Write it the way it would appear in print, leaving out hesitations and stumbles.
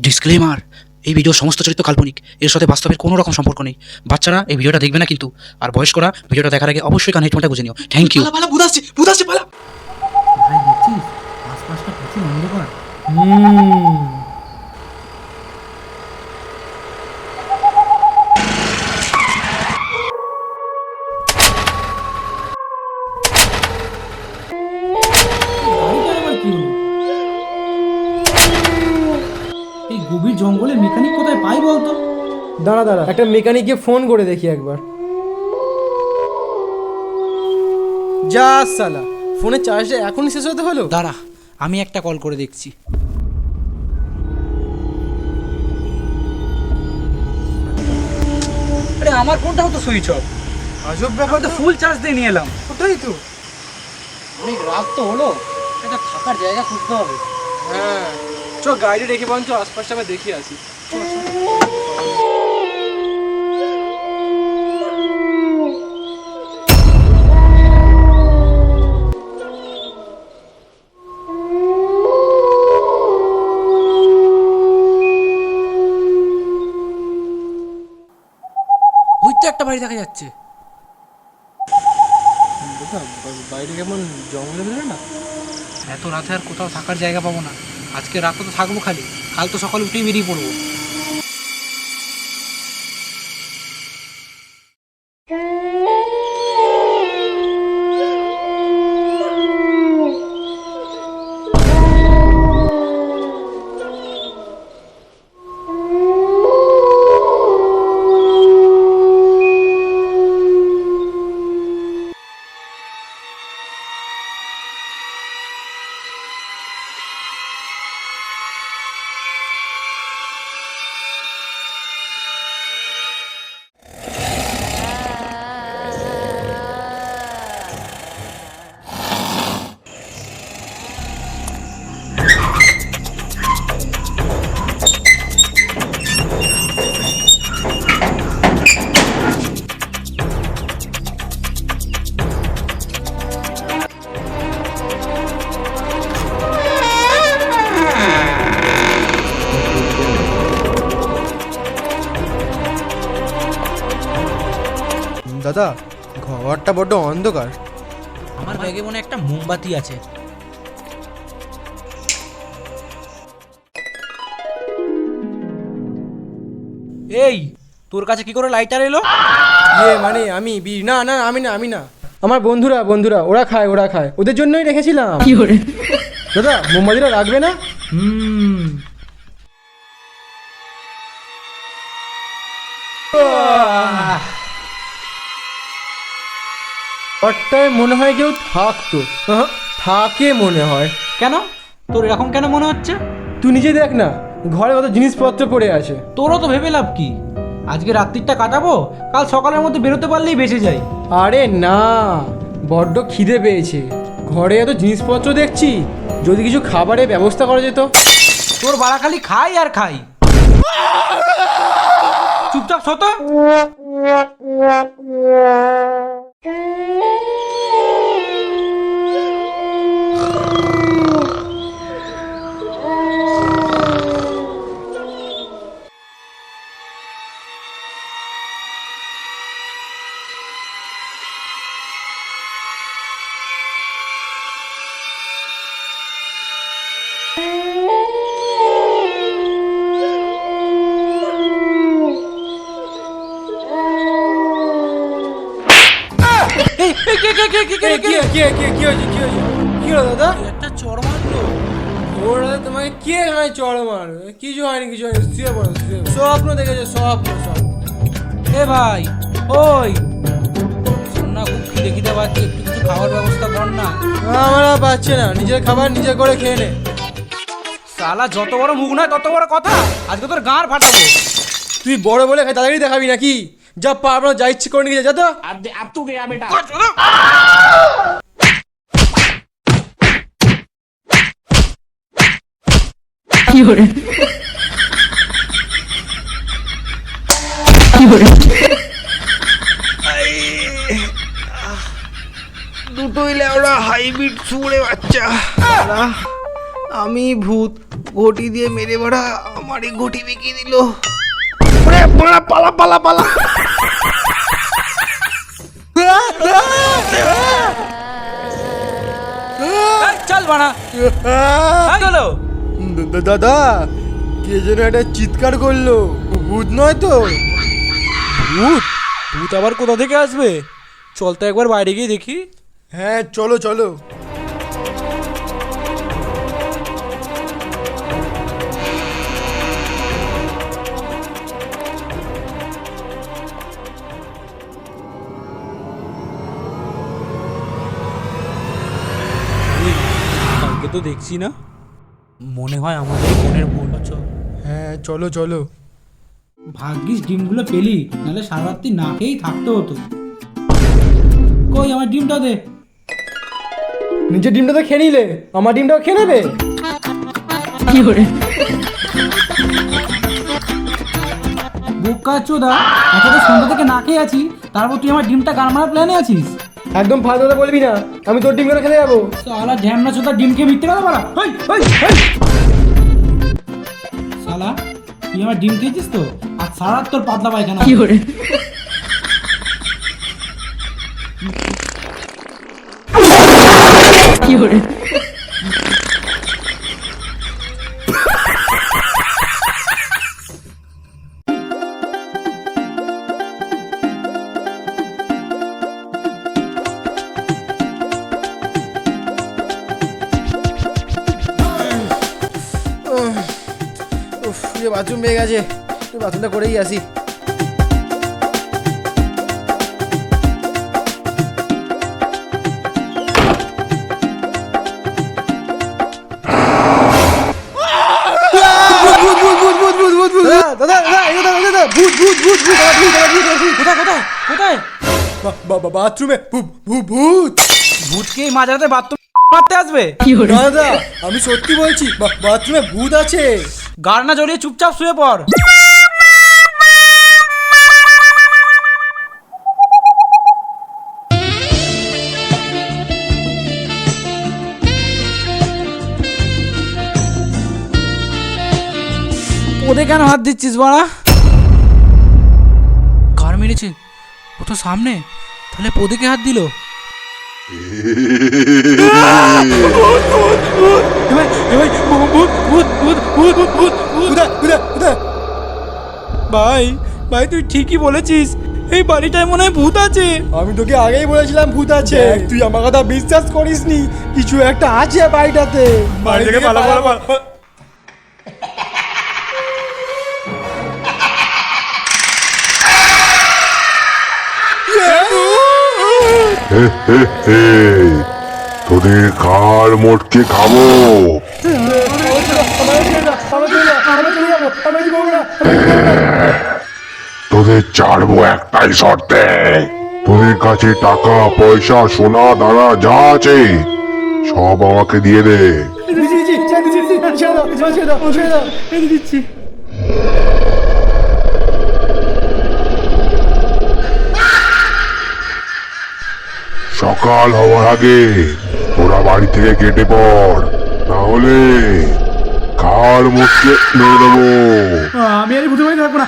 Disclaimer, এই ভিডিওর সমস্ত চরিত্র কাল্পনিক, এর সাথে বাস্তবের কোনো রকম সম্পর্ক নেই। বাচ্চারা এই ভিডিওটা দেখবে না কিন্তু, আর বয়স্করা ভিডিওটা দেখার আগে অবশ্যই কানে হেডফোনটা গুঁজে নিও। Thank you. পালা ভূত আসছে পালা। ভাই দেখছিস আশপাশটা প্রচুর অন্ধকার। গাড়িটার আবার কি হলো? এই গভীর জঙ্গলে মেকানিক কোথায় পাই বলতো? দাঁড়া একটা মেকানিককে ফোন করে দেখি একবার। যা সালা, ফোনের চার্জটা এখনই শেষ হতে হলো। দাঁড়া, আমি একটা কল করে দেখছি। আরে আমার ফোনটাও তো সুইচ অফ। আজব ব্যাপার তো ফুল চার্জ দিয়ে নিয়ে এলাম। ওটাই তো। অনেক রাত তো হলো, একটা থাকার জায়গা খুঁজতে হবে। হ্যাঁ চ, গাড়ি রেখে বরঞ্চ আশপাশটা আমি দেখে আসি। ওই তো একটা বাড়ি দেখা যাচ্ছে। বাইরে কেমন জঙ্গলে বেরোয় না? এত রাতে আর কোথাও থাকার জায়গা পাবো না। আজকে রাতে তো থাকবো খালি, কাল তো সকালে উঠেই বেরিয়ে পড়বো। দাদা, ঘরটা বড্ড অন্ধকার। আমার ব্যাগে মনে হয় একটা মোমবাতি আছে। এই, তোর কাছে কি করে লাইটার এলো? মানে আমি না না আমি না আমার বন্ধুরা ওরা খায় ওদের জন্যই রেখেছিলাম। দাদা, মোমবাতিটা রাখবে না? ঘরটায় মনে হয় কেউ থাকতো। থাকে মনে হয়। কেন? তোর এরকম কেন মনে হচ্ছে? তুই নিজে দেখ না, ঘরে কত জিনিসপত্র পড়ে আছে। তোরও তো ভেবে লাভ কি? আজকে রাত্রিটা কাটাবো, কাল সকালের মধ্যে বেরোতে পারলেই বেঁচে যাই। আরে না, বড্ড খিদে পেয়েছে। ঘরে এত জিনিসপত্র দেখছি, যদি কিছু খাবারের ব্যবস্থা করা যেত। তোর বাড়া খালি খাই আর খাই। চুপচাপ শত। কি হলো দাদা? একটা চড় মারলো। ওরা তোমাকে কে চড় মারবে? কিছু হয়নি। শুয়ে পড়ো। স্বপ্ন দেখেছো? স্বপ্ন। এ ভাই, ওই শোন না, খুব খিদে পাচ্ছে, একটু কিছু খাওয়ার ব্যবস্থা কর না। আমরা পাচ্ছে না, নিজের খাবার নিজে করে খেয়ে নে। শালা যত বড় মুখ নয় তত বড় কথা। আজকে তোর গাঁর ফাটাবো। তুই বড় বলে দাদাগিরি দেখাবি নাকি? যা পারবো যা ইচ্ছে করে নিয়ে যা তো। দুটোই লেওড়া হাইব্রিড সুরে বাচ্চা। আমি ভূত ঘটি দিয়ে মেরে বেড়া আমারই ঘটি বিকিয়ে দিল। ওরে বাড়া, পালা পালা পালা। এই, চল বাড়া চলো। দাদা কে যেন একটা চিৎকার করলো, ভূত নয় তো? ভূত? ভূত আবার কোথা থেকে আসবে? চল তো একবার বাইরে গিয়ে দেখি। হ্যাঁ চলো চলো। কাউকে তো দেখছি না, মনে হয় আমাদের মনের ভুল। হ্যাঁ চলো চলো। ভাগ্যিস ডিমগুলো পেলি, নাহলে সারা রাত্রি না খেয়েই থাকতে হতো। কই আমার ডিমটা দে। নিজের ডিমটা তো খেয়ে নিলে, আমার ডিমটাও খেয়ে নেবে? বোকা চোদা, এত তো সন্ধ্যা থেকে না খেয়ে আছি, তারপর তুই আমার ডিমটা গান মারার প্ল্যানে আছিস? একদম ফালতু কথা বলবি না, আমি তোর ডিম কেন খেতে যাবো? সালা ঢ্যামনা চোদা, ডিম খেয়ে মিথ্যে কথা বলা। হেই, হেই, হেই। শালা তুই আমার ডিম খেয়েছিস তো, আর সারা রাত তোর পাতলা পায়খানা। উফ, যে বাথরুম পেয়ে গেছে, তুই বাথরুমটা করেই আসি। বাথরুমে ভূত। ভূতকে এই মাঝরাতে বাথরুম মারতে আসবে? দাদা আমি সত্যি বলছি, বাথরুমে ভূত আছে। গাড় না জড়িয়ে চুপচাপ শুয়ে পড়। ওদের কেন হাত দিচ্ছিস বাড়া? কার মেরেছে? ও তো সামনে, তাহলে পোদেকে হাত দিল। ভাই ভাই তুই ঠিকই বলেছিস, এই বাড়িটায় মনে হয় ভূত আছে। আমি তোকে আগেই বলেছিলাম ভূত আছে, তুই আমার কথা বিশ্বাস করিসনি। কিছু একটা আছে বাড়িটাতে। বাড়ি থেকে পালা পালা পালা। তোদের কার মোটকে খাবো? তোদের ছাড়বো একটাই শর্তে, তোদের কাছে টাকা পয়সা সোনা দানা যা আছে সব আমাকে দিয়ে দে। সকাল হওয়ার আগে তোরা বাড়ি থেকে কেটে পড়, তাহলে কার মুখে মেরে দেবো। আমি আর ভূতের বাড়ি থাকবো না।